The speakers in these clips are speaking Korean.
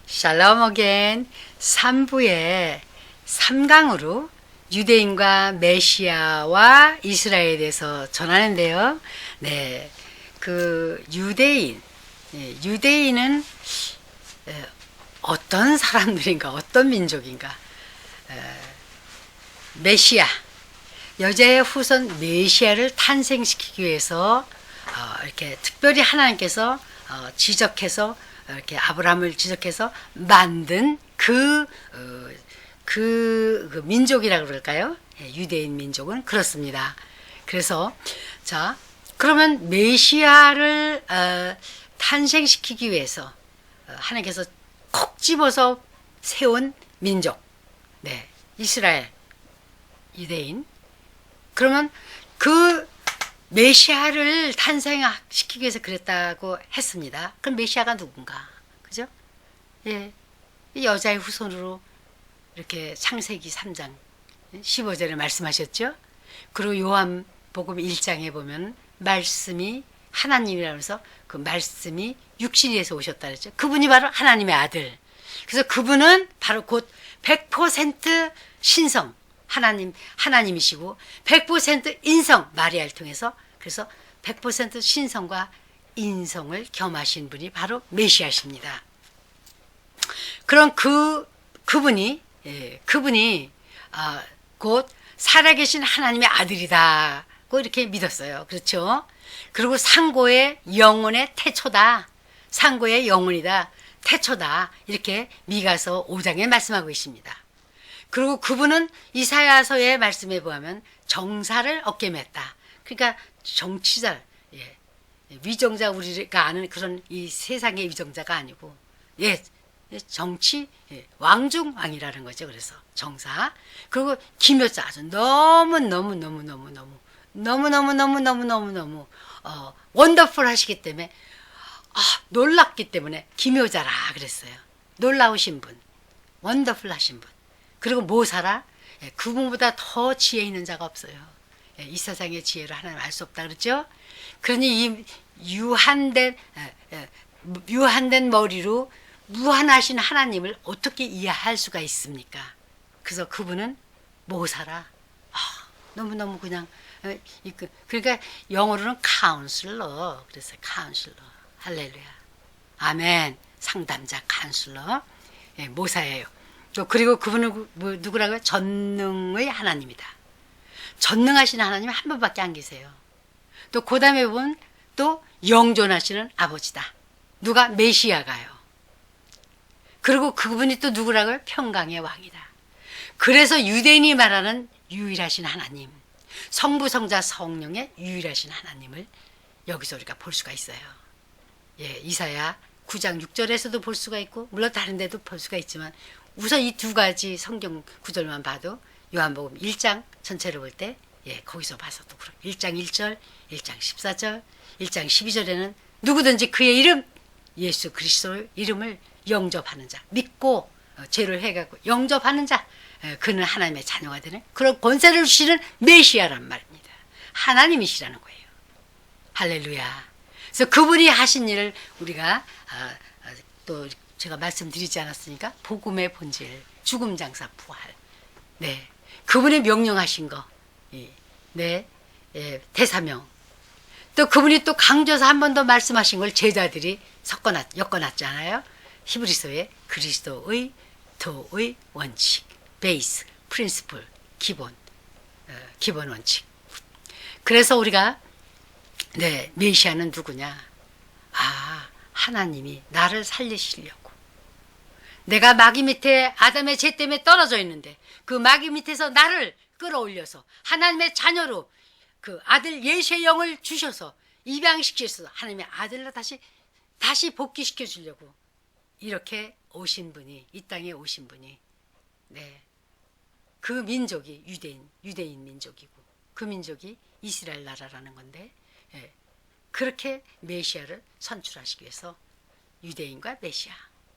샬롬 어겐 3부의 3강으로 유대인과 메시아와 이스라엘에 대해서 전하는데요. 네, 그 유대인은 어떤 사람들인가, 어떤 민족인가? 메시아, 여자의 후손 메시아를 탄생시키기 위해서 이렇게 특별히 하나님께서 지적해서 이렇게 아브라함을 지적해서 만든 그 민족이라고 그럴까요? 유대인 민족은 그렇습니다. 그래서 자 그러면 메시아를 탄생시키기 위해서 하나님께서 콕 집어서 세운 민족, 네, 이스라엘 유대인. 그러면 그 메시아를 탄생시키기 위해서 그랬다고 했습니다. 그럼 메시아가 누군가? 그죠? 예. 여자의 후손으로 이렇게 창세기 3장 15절에 말씀하셨죠? 그리고 요한복음 1장에 보면 말씀이 하나님이라면서 그 말씀이 육신이 돼서 오셨다 그랬죠? 그분이 바로 하나님의 아들. 그래서 그분은 바로 곧 100% 신성, 하나님이시고 100% 인성, 마리아를 통해서 그래서 100% 신성과 인성을 겸하신 분이 바로 메시아십니다. 그럼 그분이 곧 살아계신 하나님의 아들이다고 이렇게 믿었어요. 그렇죠? 그리고 상고의 영혼의 태초다. 상고의 영혼이다. 태초다. 이렇게 미가서 5장에 말씀하고 있습니다. 그리고 그분은 이사야서의 말씀에 보면 정사를 어깨 맸다. 그러니까 정치자, 예, 위정자, 우리가 아는 그런 이 세상의 위정자가 아니고, 예, 정치, 예, 왕중왕이라는 거죠. 그래서 정사. 그리고 기묘자, 아주 너무 원더풀 하시기 때문에, 놀랍기 때문에 기묘자라 그랬어요. 놀라우신 분, 원더풀 하신 분. 그리고 모사라, 그분보다 더 지혜 있는 자가 없어요. 이 세상의 지혜를 하나님 알 수 없다 그랬죠. 그러니 이 유한된 머리로 무한하신 하나님을 어떻게 이해할 수가 있습니까? 그래서 그분은 모사라. 너무너무 그냥 그러니까 영어로는 카운슬러. 그래서 카운슬러. 할렐루야. 아멘. 상담자 카운슬러. 모사예요. 또 그리고 그분은 누구라고요? 전능의 하나님이다. 전능하신 하나님이 한 분밖에 안 계세요. 또 그 다음에 보면 또 영존하시는 아버지다. 누가? 메시아가요. 그리고 그분이 또 누구라고요? 평강의 왕이다. 그래서 유대인이 말하는 유일하신 하나님, 성부, 성자, 성령의 유일하신 하나님을 여기서 우리가 볼 수가 있어요. 예, 이사야 9장 6절에서도 볼 수가 있고 물론 다른 데도 볼 수가 있지만 우선 이 두 가지 성경 구절만 봐도 요한복음 1장 전체를 볼 때 거기서 봐서도 그렇고 1장 1절, 1장 14절, 1장 12절에는 누구든지 그의 이름 예수 그리스도의 이름을 영접하는 자, 믿고 죄를 해가고 영접하는 자, 그는 하나님의 자녀가 되는 그런 권세를 주시는 메시아란 말입니다. 하나님이시라는 거예요. 할렐루야. 그래서 그분이 하신 일을 우리가 또 제가 말씀드리지 않았으니까 복음의 본질, 죽음 장사 부활. 네, 그분이 명령하신 거, 네, 대사명. 또 그분이 또 강조해서 한 번 더 말씀하신 걸 제자들이 엮어놨잖아요. 히브리서의 그리스도의 도의 원칙, 베이스, 프린시플, 기본 원칙. 그래서 우리가 메시아는 누구냐? 하나님이 나를 살리시려고. 내가 마귀 밑에 아담의 죄 때문에 떨어져 있는데 그 마귀 밑에서 나를 끌어올려서 하나님의 자녀로 그 아들 예수의 영을 주셔서 입양시키셔서 하나님의 아들로 다시 복귀시켜 주려고 이렇게 오신 분이, 이 땅에 오신 분이, 그 민족이 유대인 민족이고 그 민족이 이스라엘 나라라는 건데, 그렇게 메시아를 선출하시기 위해서 유대인과 메시아.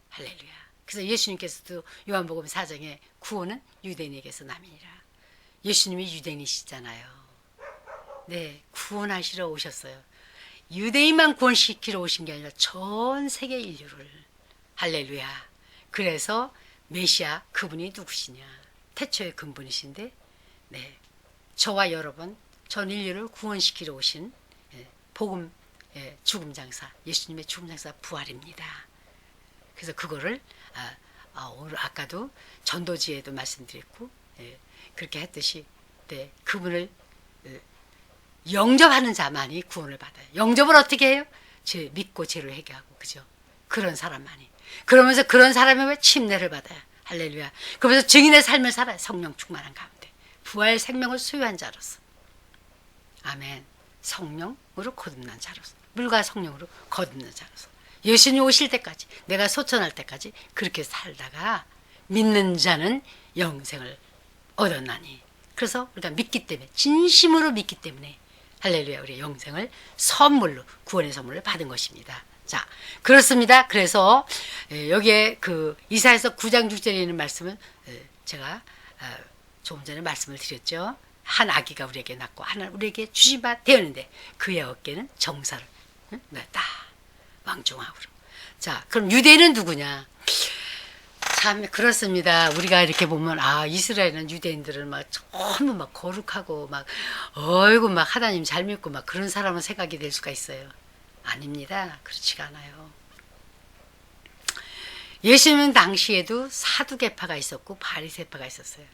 할렐루야. 그래서 예수님께서도 요한복음 4장에 구원은 유대인에게서 남이니라. 예수님이 유대인이시잖아요. 네, 구원하시러 오셨어요. 유대인만 구원시키러 오신 게 아니라 전 세계 인류를. 할렐루야. 그래서 메시아 그분이 누구시냐? 태초의 근본이신데, 네, 저와 여러분, 전 인류를 구원시키러 오신 복음 죽음 장사, 예수님의 죽음 장사 부활입니다. 그래서 그거를 오늘 아까도 전도지에도 말씀드렸고, 그렇게 했듯이, 네, 그분을 영접하는 자만이 구원을 받아요. 영접을 어떻게 해요? 믿고 죄를 회개하고, 그죠? 그런 사람만이. 그러면서 그런 사람이 왜 침례를 받아요? 할렐루야. 그러면서 증인의 삶을 살아요. 성령 충만한 가운데. 부활 생명을 소유한 자로서. 아멘. 성령으로 거듭난 자로서. 물과 성령으로 거듭난 자로서. 예수님 오실 때까지, 내가 소천할 때까지 그렇게 살다가 믿는 자는 영생을 얻었나니. 그래서 우리가 믿기 때문에, 진심으로 믿기 때문에 할렐루야, 우리의 영생을 선물로, 구원의 선물을 받은 것입니다. 자, 그렇습니다. 그래서 여기에 그 이사야서 9장 6절에 있는 말씀은 제가 조금 전에 말씀을 드렸죠. 한 아기가 우리에게 낳고 하나 우리에게 주신 바 되었는데 그의 어깨는 정사를 냈다. 왕중왕으로. 자, 그럼 유대인은 누구냐? 참 그렇습니다. 우리가 이렇게 보면 이스라엘은 유대인들은 막 전부 막 거룩하고 막 어이구 막 하나님 잘 믿고 막 그런 사람은 생각이 될 수가 있어요. 아닙니다. 그렇지가 않아요. 예수님 당시에도 사두개파가 있었고 바리새파가 있었어요.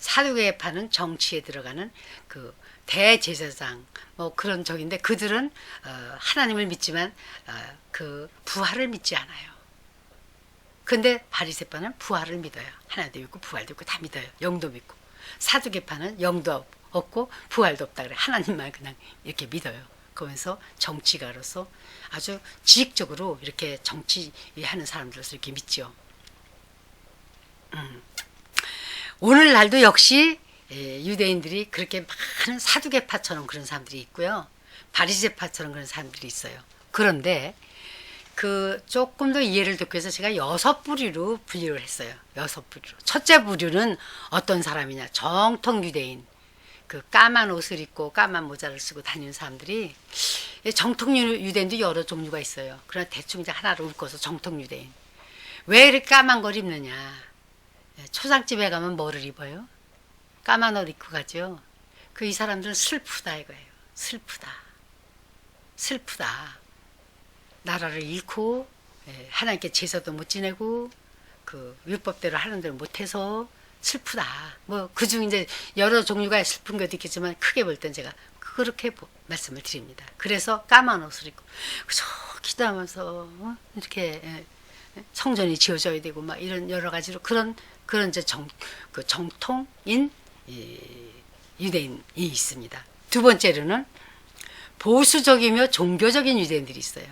사두개파는 정치에 들어가는 그 대제사장 뭐 그런 적인데 그들은 하나님을 믿지만 그 부활을 믿지 않아요. 근데 바리새파는 부활을 믿어요. 하나님도 믿고 부활도 믿고 다 믿어요. 영도 믿고. 사두개파는 영도 없고 부활도 없다 그래. 하나님만 그냥 이렇게 믿어요. 그러면서 정치가로서 아주 지식적으로 이렇게 정치하는 사람들로서 이렇게 믿죠. 오늘날도 역시 유대인들이 그렇게 많은 사두개파처럼 그런 사람들이 있고요. 바리새파처럼 그런 사람들이 있어요. 그런데 그 조금 더 이해를 돕기 위해서 제가 6부류로 분류를 했어요. 6부류로. 첫째 부류는 어떤 사람이냐? 정통 유대인. 그 까만 옷을 입고 까만 모자를 쓰고 다니는 사람들이 정통 유대인도 여러 종류가 있어요. 그러나 대충 이제 하나로 묶어서 정통 유대인. 왜 이렇게 까만 걸 입느냐? 초상집에 가면 뭐를 입어요? 까만 옷 입고 가죠. 이 사람들은 슬프다 이거예요. 슬프다. 슬프다. 나라를 잃고 하나님께 제사도 못 지내고 그 율법대로 하는 대로 못해서 슬프다. 뭐 그중 이제 여러 종류가 슬픈 것도 있겠지만 크게 볼 땐 제가 그렇게 말씀을 드립니다. 그래서 까만 옷을 입고 저 기도하면서 이렇게 성전이 지어져야 되고 막 이런 여러 가지로 그런 이제 정통인 유대인이 있습니다. 두 번째로는 보수적이며 종교적인 유대인들이 있어요.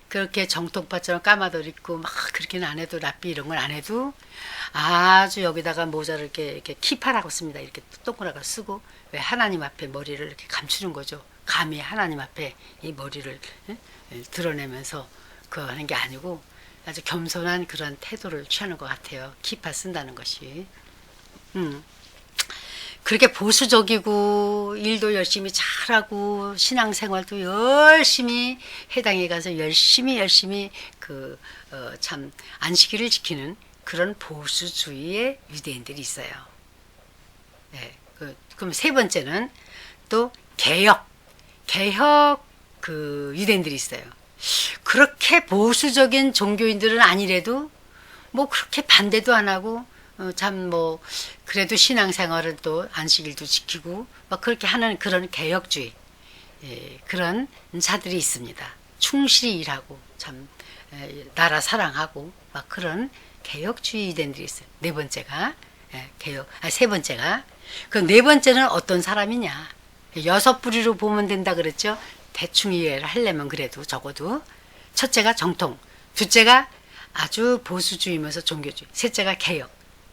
그렇게 정통파처럼 까마도 입고 막 그렇게는 안 해도 랍비 이런 건 안 해도 아주 여기다가 모자를 이렇게 키파라고 씁니다. 이렇게 동그랗게 쓰고 왜 하나님 앞에 머리를 이렇게 감추는 거죠. 감히 하나님 앞에 이 머리를 드러내면서 그거 하는 게 아니고 아주 겸손한 그런 태도를 취하는 것 같아요. 키파 쓴다는 것이. 그렇게 보수적이고 일도 열심히 잘하고 신앙생활도 열심히 해당에 가서 열심히 참 안식일을 지키는 그런 보수주의의 유대인들이 있어요. 네, 그럼 세 번째는 또 개혁 그 유대인들이 있어요. 그렇게 보수적인 종교인들은 아니래도 뭐 그렇게 반대도 안 하고 참 뭐 그래도 신앙생활은 또 안식일도 지키고 막 그렇게 하는 그런 개혁주의 그런 자들이 있습니다. 충실히 일하고 참 나라 사랑하고 막 그런 개혁주의 유대인들이 있어요. 네 번째가 세 번째가 그 네 번째는 어떤 사람이냐? 6부류로 보면 된다 그랬죠. 대충 이해를 하려면 그래도 적어도 첫째가 정통, 둘째가 아주 보수주의면서 종교주의, 셋째가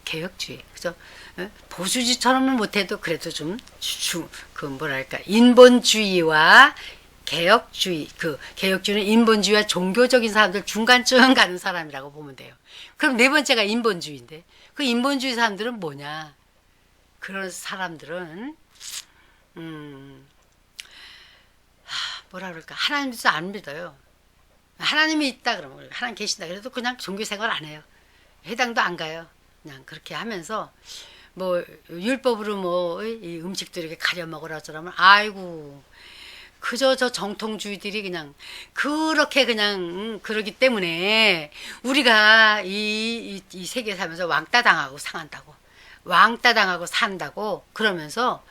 개혁주의. 그래서 보수주의처럼은 못해도 그래도 좀 그 뭐랄까 인본주의와 개혁주의, 그 개혁주의는 인본주의와 종교적인 사람들 중간쯤 가는 사람이라고 보면 돼요. 그럼 네 번째가 인본주의인데 그 인본주의 사람들은 뭐냐? 그런 사람들은 뭐라 그럴까? 하나님도 안 믿어요. 하나님이 있다 그러면 하나님 계신다 그래도 그냥 종교생활 안 해요. 해당도 안 가요. 그냥 그렇게 하면서 뭐 율법으로 뭐 이 음식들 이렇게 가려 먹으라 저러면 아이고 그저 저 정통주의들이 그냥 그렇게 그냥 그러기 때문에 우리가 이 세계에 살면서 왕따 당하고 상한다고 왕따 당하고 산다고 그러면서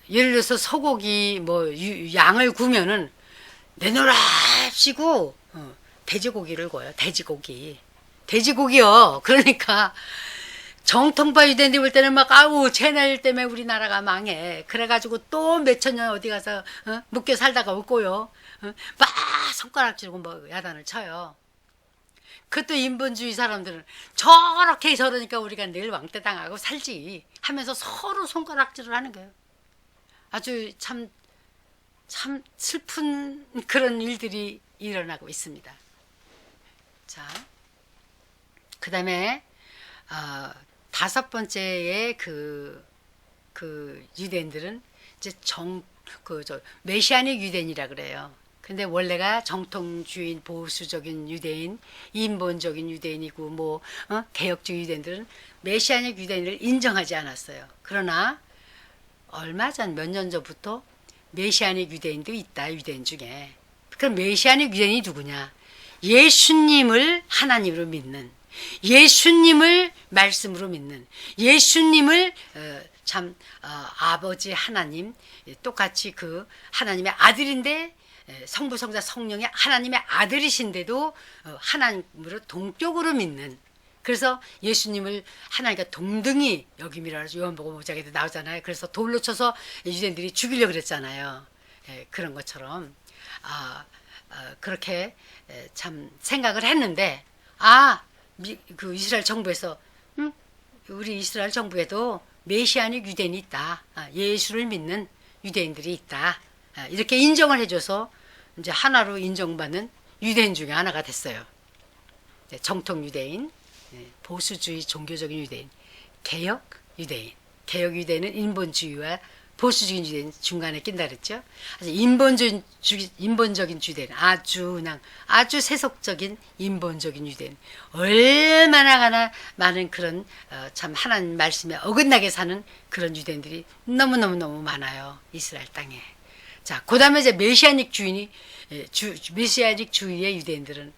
예를 들어서 소고기 뭐 양을 구면은 내놓으라 합시고 돼지고기를 구워요. 돼지고기요. 그러니까 정통파 유대인들 볼 때는 막 아우 쟤네들 때문에 우리나라가 망해. 그래가지고 또 몇천 년 어디 가서 묶여 살다가 없고요. 막 손가락질고 뭐 야단을 쳐요. 그것도 인본주의 사람들은 저렇게 저러니까 우리가 늘 왕따 당하고 살지 하면서 서로 손가락질을 하는 거예요. 아주 참 슬픈 그런 일들이 일어나고 있습니다. 자, 그 다음에 다섯 번째의 그 유대인들은 이제 메시아닉 유대인이라 그래요. 근데 원래가 정통주의, 보수적인 유대인, 인본적인 유대인이고 뭐 개혁주의 유대인들은 메시아닉 유대인을 인정하지 않았어요. 그러나 얼마 전 몇 년 전부터 메시아닉 유대인도 있다. 유대인 중에. 그럼 메시아닉 유대인이 누구냐? 예수님을 하나님으로 믿는, 예수님을 말씀으로 믿는, 예수님을 아버지 하나님 똑같이 그 하나님의 아들인데 성부 성자 성령의 하나님의 아들이신데도 하나님으로 동격으로 믿는, 그래서 예수님을 하나님과 동등히 여김이라 요한복음 5장에도 나오잖아요. 그래서 돌로 쳐서 유대인들이 죽이려고 그랬잖아요. 그런 것처럼 그렇게 참 생각을 했는데 그 이스라엘 정부에서 우리 이스라엘 정부에도 메시아닉 유대인이 있다. 예수를 믿는 유대인들이 있다. 이렇게 인정을 해줘서 이제 하나로 인정받는 유대인 중에 하나가 됐어요. 정통 유대인, 보수주의 종교적인 유대인, 개혁 유대인. 개혁 유대인은 인본주의와 보수적인 유대인 중간에 낀다 그랬죠. 인본적인 유대인, 아주 세속적인 인본적인 유대인. 얼마나 많은 그런 참 하나님 말씀에 어긋나게 사는 그런 유대인들이 너무 많아요. 이스라엘 땅에. 자, 그 다음에 이제 메시아닉 주의의 유대인들은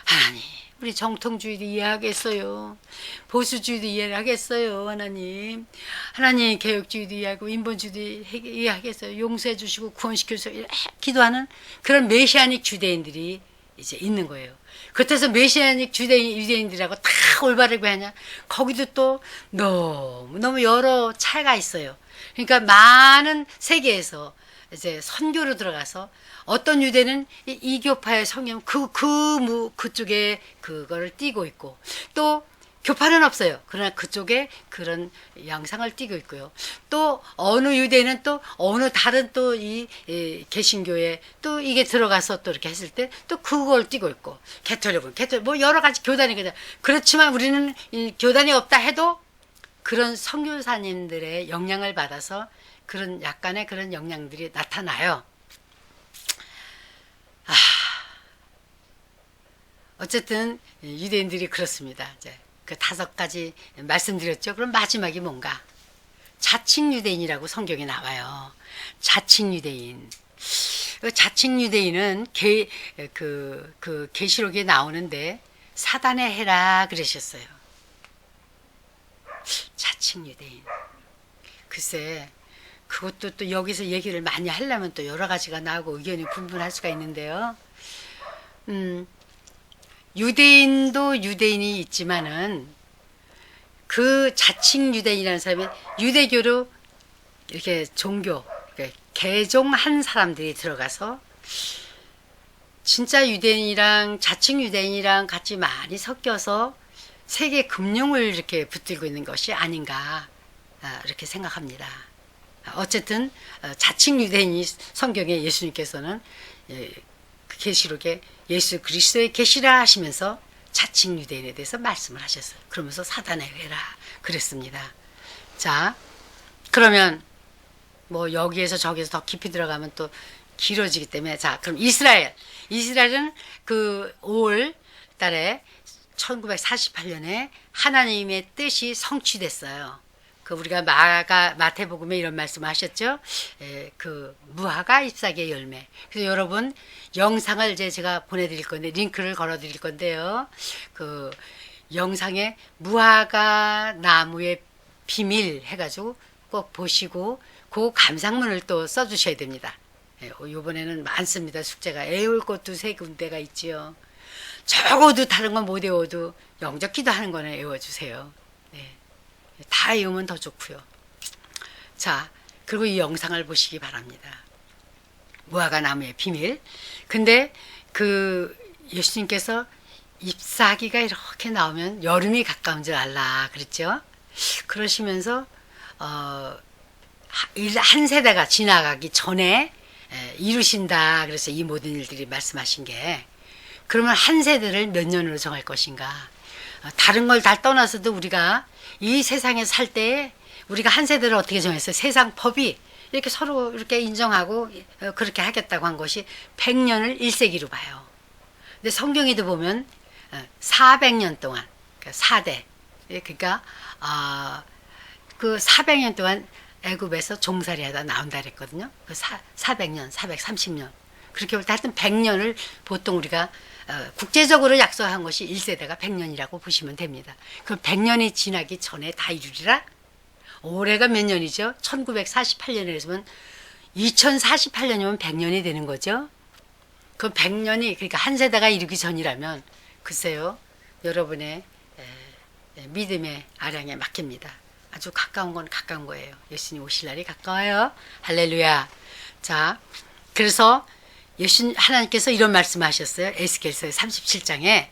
하나님, 우리 정통주의도 이해하겠어요. 보수주의도 이해하겠어요. 하나님 개혁주의도 이해하고 인본주의도 이해하겠어요. 용서해 주시고 구원시켜 주시고 기도하는 그런 메시아닉 유대인들이 이제 있는 거예요. 그렇다고 해서 메시아닉 유대인들하고 다 올바르게 하냐? 거기도 또 너무 여러 차이가 있어요. 그러니까 많은 세계에서 이제 선교로 들어가서 어떤 유대는 이교파의 성령 그쪽에 그거를 띠고 있고, 또 교파는 없어요. 그러나 그쪽에 그런 양상을 띠고 있고요. 또 어느 유대는 또 어느 다른 또 이 개신교에 또 이게 들어가서 또 이렇게 했을 때 또 그걸 띠고 있고, 개토릭은 뭐 여러 가지 교단이거든. 그렇지만 우리는 이 교단이 없다 해도 그런 선교사님들의 영향을 받아서 그런 약간의 그런 영향들이 나타나요. 어쨌든 유대인들이 그렇습니다. 이제 그 5가지 말씀드렸죠. 그럼 마지막이 뭔가? 자칭 유대인이라고 성경에 나와요. 자칭 유대인. 자칭 유대인은 그 계시록에 나오는데 사단의 해라 그러셨어요. 자칭 유대인. 글쎄, 그것도 또 여기서 얘기를 많이 하려면 또 여러 가지가 나오고 의견이 분분할 수가 있는데요. 유대인도 유대인이 있지만은 그 자칭 유대인이라는 사람이 유대교로 이렇게 개종한 사람들이 들어가서 진짜 유대인이랑 자칭 유대인이랑 같이 많이 섞여서 세계 금융을 이렇게 붙들고 있는 것이 아닌가 이렇게 생각합니다. 어쨌든 자칭 유대인이 성경에 예수님께서는 계시록에 예수 그리스도의 계시라 하시면서 자칭 유대인에 대해서 말씀을 하셨어요. 그러면서 사단의 회라 그랬습니다. 자, 그러면 뭐 여기에서 저기에서 더 깊이 들어가면 또 길어지기 때문에, 자, 그럼 이스라엘은 그 5월 달에 1948년에 하나님의 뜻이 성취됐어요. 그 우리가 마태복음에 이런 말씀하셨죠. 그 무화과 잎사귀의 열매. 그래서 여러분 영상을 이제 제가 보내드릴 건데 링크를 걸어드릴 건데요. 그 영상에 무화과 나무의 비밀 해가지고 꼭 보시고 그 감상문을 또 써주셔야 됩니다. 이번에는 많습니다. 숙제가 애울 것도 3군데가 있지요. 적어도 다른 건 못 외워도 영적 기도하는 거는 외워주세요. 네. 다 외우면 더 좋고요. 자, 그리고 이 영상을 보시기 바랍니다. 무화과 나무의 비밀. 근데 그 예수님께서 잎사귀가 이렇게 나오면 여름이 가까운 줄 알라 그랬죠. 그러시면서 한 세대가 지나가기 전에 이루신다. 그래서 이 모든 일들이 말씀하신 게, 그러면 한 세대를 몇 년으로 정할 것인가. 다른 걸 다 떠나서도 우리가 이 세상에 살 때 우리가 한 세대를 어떻게 정했어요? 세상 법이 이렇게 서로 이렇게 인정하고 그렇게 하겠다고 한 것이 100년을 1세기로 봐요. 근데 성경에도 보면 400년 동안, 그러니까 4대, 그러니까 그 400년 동안 애굽에서 종살이하다 나온다 그랬거든요. 그 400년, 430년. 그렇게 볼 때 하여튼 100년을 보통 우리가 국제적으로 약속한 것이 1세대가 100년이라고 보시면 됩니다. 그럼 100년이 지나기 전에 다 이루리라? 올해가 몇 년이죠? 1948년에서는 2048년이면 100년이 되는 거죠. 그럼 100년이, 그러니까 한 세대가 이루기 전이라면 글쎄요, 여러분의 믿음의 아량에 맡깁니다. 아주 가까운 건 가까운 거예요. 예수님 오실 날이 가까워요. 할렐루야. 자, 그래서 하나님께서 이런 말씀하셨어요. 에스겔서 37장에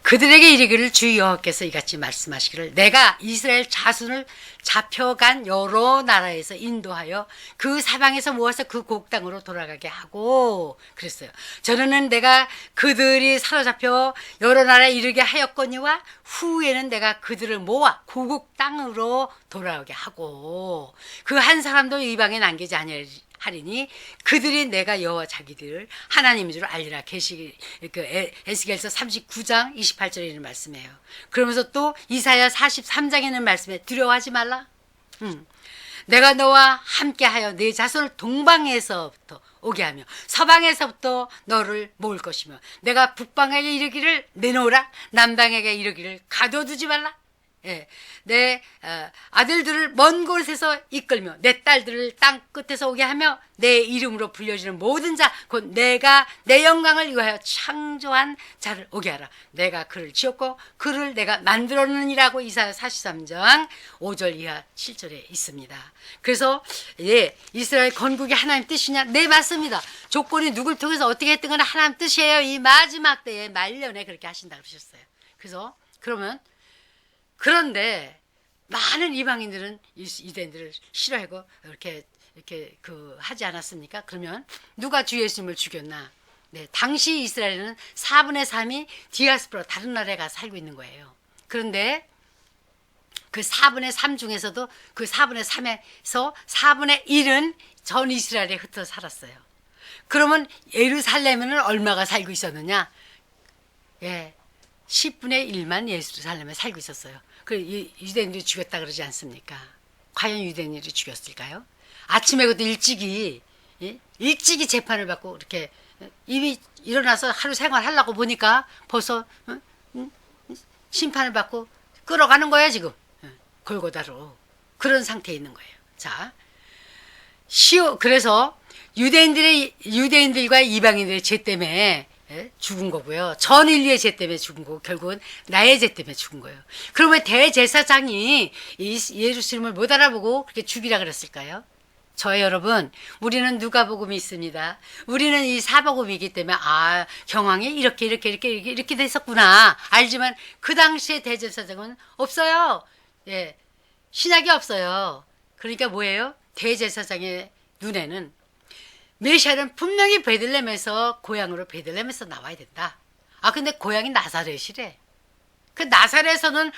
그들에게 이르기를 주 여호와께서 이같이 말씀하시기를, 내가 이스라엘 자손을 잡혀간 여러 나라에서 인도하여 그 사방에서 모아서 그 곡땅으로 돌아가게 하고 그랬어요. 저는 내가 그들이 사로잡혀 여러 나라에 이르게 하였거니와 후에는 내가 그들을 모아 고국 땅으로 돌아오게 하고 그 한 사람도 이방에 남기지 아니하리니 그들이 내가 여호와 자기들을 하나님인 줄 알리라. 에스겔서 39장 28절에 있는 말씀이에요. 그러면서 또 이사야 43장에 있는 말씀에 두려워하지 말라. 내가 너와 함께하여 네 자손을 동방에서부터 오게 하며 서방에서부터 너를 모을 것이며 내가 북방에게 이르기를 내놓으라, 남방에게 이르기를 가둬두지 말라. 예, 내 아들들을 먼 곳에서 이끌며 내 딸들을 땅 끝에서 오게 하며 내 이름으로 불려지는 모든 자 곧 내가 내 영광을 위하여 창조한 자를 오게 하라. 내가 그를 지었고 그를 내가 만들었느니라고 이사야 43장 5절 이하 7절에 있습니다. 그래서 이스라엘 건국이 하나님 뜻이냐? 네, 맞습니다. 조건이 누굴 통해서 어떻게 했든 건 하나님 뜻이에요. 이 마지막 때에 말년에 그렇게 하신다 그러셨어요. 그래서 그런데 많은 이방인들은 유대인들을 싫어하고 이렇게 하지 않았습니까? 그러면 누가 주 예수님을 죽였나? 네, 당시 이스라엘은 4분의 3이 디아스포라, 다른 나라에 가서 살고 있는 거예요. 그런데 그 4분의 3 중에서도 그 4분의 3에서 4분의 1은 전 이스라엘에 흩어 살았어요. 그러면 예루살렘에는 얼마가 살고 있었느냐? 10분의 1만 예루살렘에 살고 있었어요. 그 유대인들이 죽였다 그러지 않습니까? 과연 유대인들이 죽였을까요? 아침에 그것도 일찍이 재판을 받고 이렇게 이미 일어나서 하루 생활하려고 보니까 벌써 심판을 받고 끌어가는 거예요 지금. 골고다로 그런 상태에 있는 거예요. 자, 그래서 유대인들과 이방인들의 죄 때문에 죽은 거고요. 전 인류의 죄 때문에 죽은 거고 결국은 나의 죄 때문에 죽은 거예요. 그러면 대제사장이 예루살렘을 못 알아보고 그렇게 죽이라 그랬을까요? 저의 여러분, 우리는 누가복음이 있습니다. 우리는 이 사복음이기 때문에 경황이 이렇게 됐었구나 알지만 그 당시에 대제사장은 없어요. 신약이 없어요. 그러니까 뭐예요? 대제사장의 눈에는 메시아는 분명히 고향으로 베들레헴에서 나와야 된다. 근데 고향이 나사렛이래. 그 나사렛에서는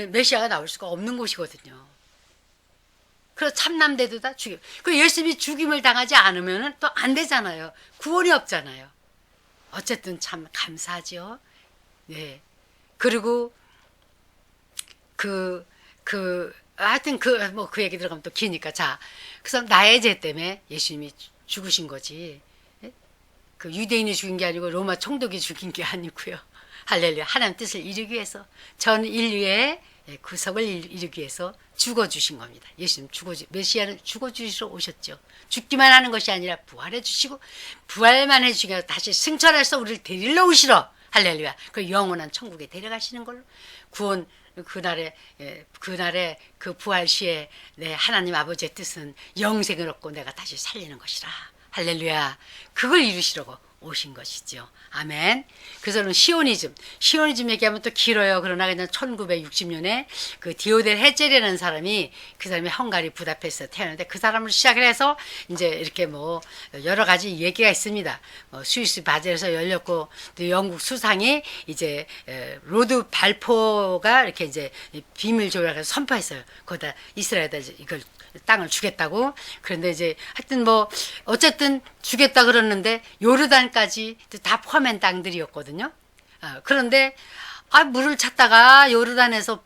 메시아가 나올 수가 없는 곳이거든요. 그래서 참남대도 다 죽여. 그 예수님이 죽임을 당하지 않으면 또 안 되잖아요. 구원이 없잖아요. 어쨌든 참 감사하죠. 네. 그리고 하여튼 그 얘기 들어가면 또 기니까. 자, 그래서 나의 죄 때문에 예수님이 죽으신 거지. 예? 그 유대인이 죽인 게 아니고 로마 총독이 죽인 게 아니고요. 할렐루야. 하나님 뜻을 이루기 위해서, 전 인류의 구속을 이루기 위해서 죽어주신 겁니다. 예수님 메시아는 죽어주시러 오셨죠. 죽기만 하는 것이 아니라 부활해 주시고, 부활만 해주시고 다시 승천해서 우리를 데리러 오시러, 할렐루야. 그 영원한 천국에 데려가시는 걸로 구원, 그날의 그 부활 시에 내 하나님 아버지의 뜻은 영생을 얻고 내가 다시 살리는 것이라. 할렐루야. 그걸 이루시려고 오신 것이죠. 아멘. 그래서는 시오니즘 얘기하면 또 길어요. 그러나 그냥 1960년에 그 디오델 헤젤이라는 사람이, 그 사람이 헝가리 부다페스트에 태어났는데, 그 사람을 시작을 해서 이제 이렇게 뭐 여러 가지 얘기가 있습니다. 스위스 바젤에서 열렸고, 또 영국 수상이 이제 로드 발포가 이렇게 이제 비밀 조약에서 선포했어요. 거기다 이스라엘에다 이걸 땅을 주겠다고. 그런데 이제 하여튼 뭐 어쨌든 주겠다 그러는데 요르단까지 다 포함한 땅들이었거든요. 그런데 물을 찾다가 요르단에서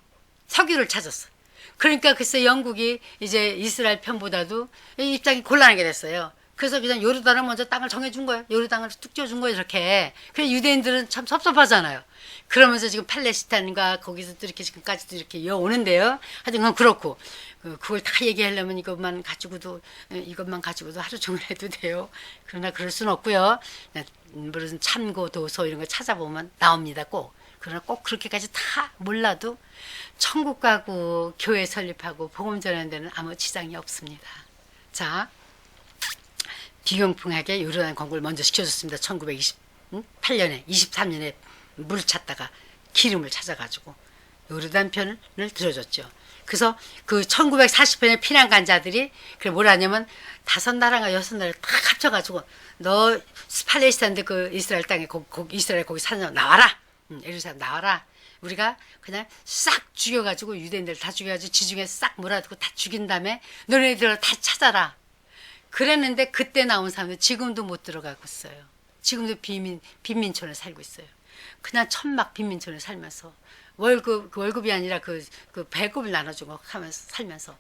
석유를 찾았어. 그러니까 글쎄 영국이 이제 이스라엘 편보다도 입장이 곤란하게 됐어요. 그래서 그냥 요르단을 먼저 땅을 정해준 거예요. 요르단을 뚝 떼어준 거예요, 이렇게. 그래서 유대인들은 참 섭섭하잖아요. 그러면서 지금 팔레스타인과 거기서 또 이렇게 지금까지도 이렇게 이어오는데요. 하여튼 그건 그렇고, 그걸 다 얘기하려면 이것만 가지고도 하루 종일 해도 돼요. 그러나 그럴 수는 없고요. 무슨 참고 도서 이런 거 찾아보면 나옵니다, 꼭. 그러나 꼭 그렇게까지 다 몰라도 천국 가고 교회 설립하고 복음 전하는 데는 아무 지장이 없습니다. 자, 비경풍하게 요르단 건국을 먼저 시켜줬습니다. 1928년에 23년에 물을 찾다가 기름을 찾아가지고 요르단 편을 들어줬죠. 그래서 그 1940년에 피난 간 자들이 그래 뭐라 하냐면 5나라가 6나라를 딱 합쳐가지고 너 팔레스타인데 그 이스라엘 땅에 이스라엘 거기 사는 사람 나와라. 예루살렘 나와라. 우리가 그냥 싹 죽여가지고 유대인들 다 죽여가지고 지중해 싹 몰아두고 다 죽인 다음에 너네들 다 찾아라. 그랬는데 그때 나온 사람들 지금도 못 들어가고 있어요. 지금도 빈민촌에 살고 있어요. 그냥 천막 빈민촌에 살면서 월급이 아니라 그 배급을 나눠주고 하면서 살면서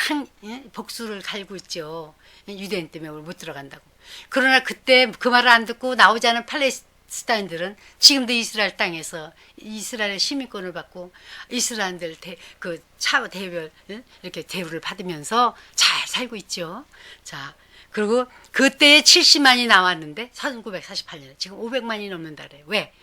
그냥 복수를 갈고 있죠. 유대인 때문에 못 들어간다고. 그러나 그때 그 말을 안 듣고 나오지 않은 팔레스타인들은 지금도 이스라엘 땅에서 이스라엘의 시민권을 받고 이스라엘들 차대별 이렇게 대우를 받으면서 잘 살고 있죠. 자, 그리고 그때에 70만이 나왔는데 1948년에 지금 500만이 넘는다 그래요. 왜?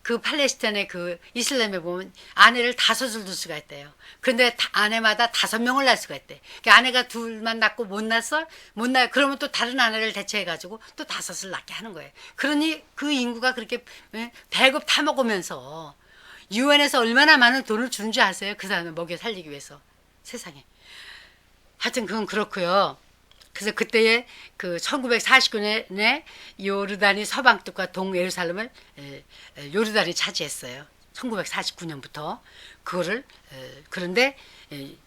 그 팔레스타인의 그 이슬람에 보면 아내를 5을 둘 수가 있대요. 그런데 아내마다 5명을 낳을 수가 있대. 그러니까 아내가 둘만 낳고 못 낳았어? 못 낳아. 그러면 또 다른 아내를 대체해가지고 또 5을 낳게 하는 거예요. 그러니 그 인구가 그렇게 배급 타먹으면서 유엔에서 얼마나 많은 돈을 주는 줄 아세요? 그 사람을 먹여 살리기 위해서. 세상에. 하여튼 그건 그렇고요. 그래서 그때에 그 1949년에 요르단이 서방 쪽과 동 예루살렘을 요르단이 차지했어요. 1949년부터 그거를 그런데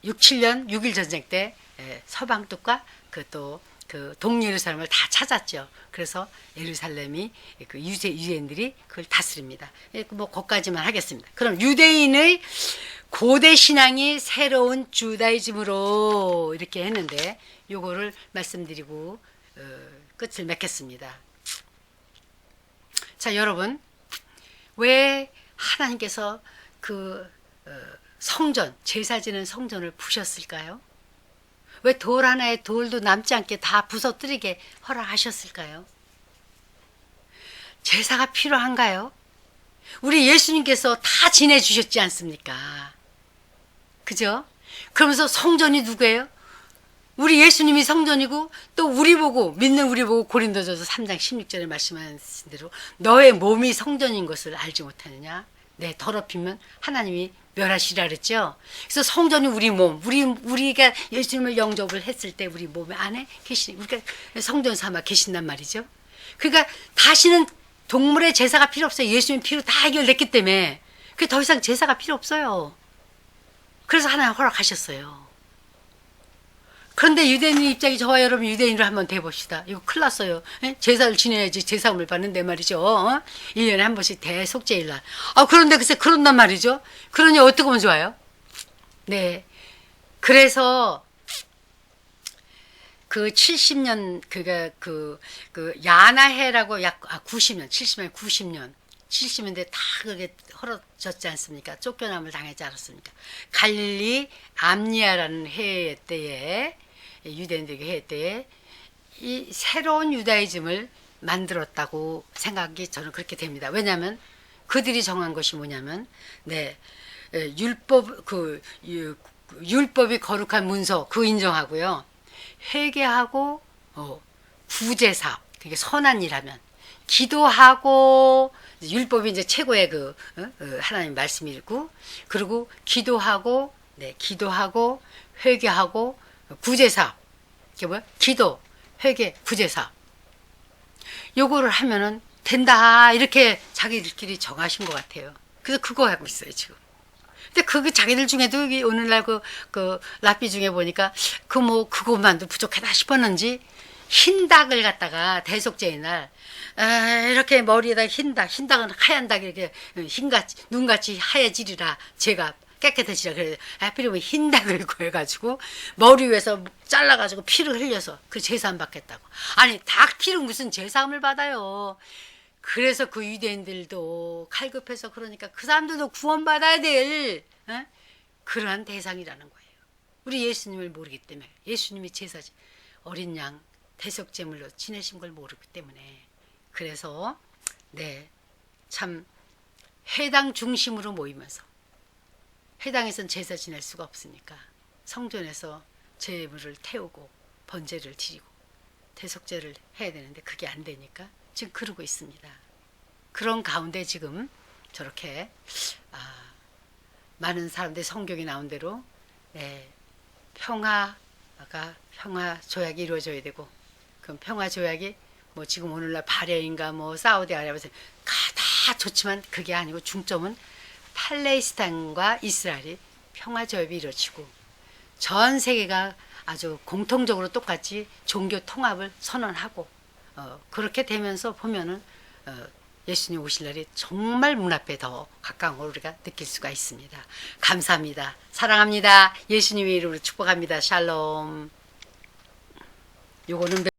67년 6.1 전쟁 때 서방 쪽과 그 동예루살렘을 다 찾았죠. 그래서 예루살렘이 그 유대인들이 그걸 다스립니다. 뭐 거기까지만 하겠습니다. 그럼 유대인의 고대 신앙이 새로운 주다이즘으로 이렇게 했는데 요거를 말씀드리고 끝을 맺겠습니다. 자, 여러분, 왜 하나님께서 그 성전, 제사 지는 성전을 부셨을까요? 왜 돌 하나에 돌도 남지 않게 다 부서뜨리게 허락하셨을까요? 제사가 필요한가요? 우리 예수님께서 다 지내주셨지 않습니까? 그죠? 그러면서 성전이 누구예요? 우리 예수님이 성전이고 또 믿는 우리 보고 고린도전서 3장 16절에 말씀하신 대로 너의 몸이 성전인 것을 알지 못하느냐? 네, 더럽히면 하나님이 멸하시라 그랬죠. 그래서 성전이 우리 몸, 우리가 예수님을 영접을 했을 때 우리 몸 안에 우리가 성전 삼아 계신단 말이죠. 그러니까 다시는 동물의 제사가 필요 없어요. 예수님 피로 다 해결됐기 때문에. 그 더 이상 제사가 필요 없어요. 그래서 하나님 허락하셨어요. 그런데 유대인 입장이 저와 여러분 유대인으로 한번 돼봅시다. 이거 큰일 났어요. 예? 제사를 지내야지 제사함을 받는데 말이죠. 1년에 한 번씩 대속죄일날. 그런데 글쎄 그런단 말이죠. 그러니 어떻게 하면 좋아요? 네. 그래서 그 70년 그 야나해라고 90년 70년대 다 그게 헐어졌지 않습니까? 쫓겨남을 당하지 않았습니까? 갈릴리 암니아라는 해의 때에 유대인들에게 해의 때에 이 새로운 유다이즘을 만들었다고 생각이 저는 그렇게 됩니다. 왜냐하면 그들이 정한 것이 뭐냐면 율법이 거룩한 문서 그 인정하고요. 회개하고 구제사 그게 선한 일하면 기도하고 율법이 이제 최고의 하나님 말씀이고 그리고 기도하고 회개하고 구제사 이게 뭐야? 기도 회개 구제사 요거를 하면은 된다 이렇게 자기들끼리 정하신 것 같아요. 그래서 그거 하고 있어요 지금. 근데 그게 자기들 중에도 오늘날 그 랍비 중에 보니까 그것만도 부족하다 싶었는지 흰 닭을 갖다가 대속죄의 날 이렇게 머리에다 흰닭은 하얀 닭 이렇게 눈같이 하얘지리라 제가 깨끗해지라 그래 하필이면 흰 닭을 구해가지고 머리 위에서 잘라가지고 피를 흘려서 그 제사함 받겠다고. 아니 닭 피로 무슨 제사함을 받아요. 그래서 그 유대인들도 칼급해서 그러니까 그 사람들도 구원받아야 될 그러한 대상이라는 거예요. 우리 예수님을 모르기 때문에 예수님이 제사지 어린 양 대속제물로 지내신 걸 모르기 때문에 그래서 참 회당 중심으로 모이면서 회당에선 제사 지낼 수가 없으니까 성전에서 제물을 태우고 번제를 드리고 대속제를 해야 되는데 그게 안 되니까 지금 그러고 있습니다. 그런 가운데 지금 저렇게 많은 사람들이 성경에 나온 대로 평화 조약이 이루어져야 되고 그럼 평화 조약이 지금 오늘날 바레인가 사우디아라비아에서 다 좋지만 그게 아니고 중점은 팔레스타인과 이스라엘이 평화 조약이 이루어지고 전 세계가 아주 공통적으로 똑같이 종교 통합을 선언하고 그렇게 되면서 보면은 예수님 오실 날이 정말 문 앞에 더 가까운 걸 우리가 느낄 수가 있습니다. 감사합니다. 사랑합니다. 예수님의 이름으로 축복합니다. 샬롬. 요거는